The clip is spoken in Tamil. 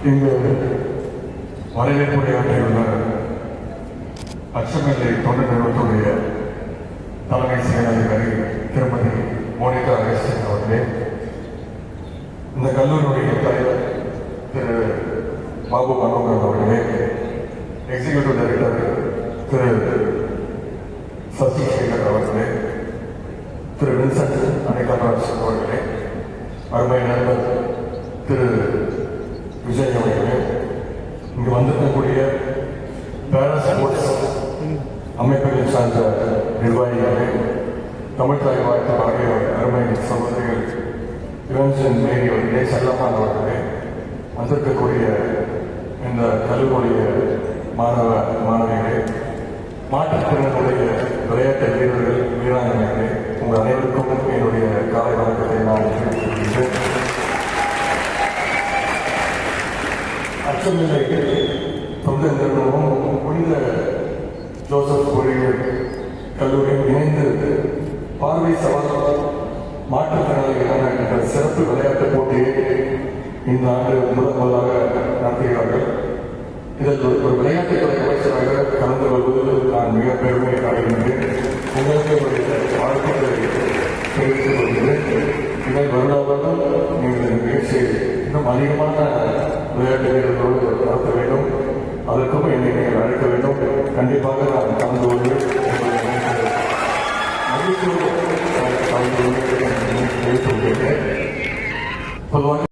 இங்கு வரவேற்புரையாற்றியுள்ள அச்சமில்லை தொண்டு நிறுவனத்துடைய தலைமை செயலாளர் திருமதி மோனிகா அகஸ்டின் அவர்களே, இந்த கல்லூரியுடைய தலைவர் திரு பாபு மனோகர் அவர்களே, எக்ஸிகியூட்டிவ் டைரக்டர் திரு சசிசேகர் அவர்களே, திரு வின்சென்ட் அனிகாராஜ் அவர்களே, அருமை நண்பர் திரு விஜய் அவர்களே, இங்கு வந்திருக்கக்கூடிய பேரா ஸ்போர்ட்ஸ் அமைப்புகளை சார்ந்த நிர்வாகிகளே, தமிழ் தாய் வாழ்த்து ஆகிய அருமை சகோதரிகள் யுவன்சன் மேரி அவர்களே, செல்லம்மான் அவர்களே, வந்திருக்கக்கூடிய இந்த கல்லூரிய மாணவ மாணவிகளே, மாற்றுத்திறனுடைய விளையாட்டு வீரர்கள் வீராங்கனைகளே, உங்கள் அனைவருக்கும் என்னுடைய காலை வணக்கத்தை நான் தெரிவித்துக் அச்சமில்லை தொண்டு நிறுவனமும் புனித ஜோசப் பொறியியல் கல்லூரியும் இணைந்து பார்வை சவால் மாற்றுத்திறனாளிகளான என்ற சிறப்பு விளையாட்டுப் போட்டியை இந்த ஆண்டு முதலாக நடத்துகிறார்கள். இதில் ஒரு விளையாட்டுத்துறை அமைச்சராக கலந்து கொள்வதில் நான் மிக பெருமை அடைகின்றேன். உங்களுக்கு வாழ்த்துக்களை தெரிவித்துக் கொள்கிறேன். இதை வருடாவதும் நீங்கள் இந்த நிகழ்ச்சியை இன்னும் அதிகமான விளையாட்டு வீரர்களோடு நடத்த வேண்டும். அதற்கும் என்னை நீங்கள் அழைக்க வேண்டும். கண்டிப்பாக நான் கலந்து கொண்டு மகிழ்ச்சியோடு கலந்து கொண்டு பொதுவாக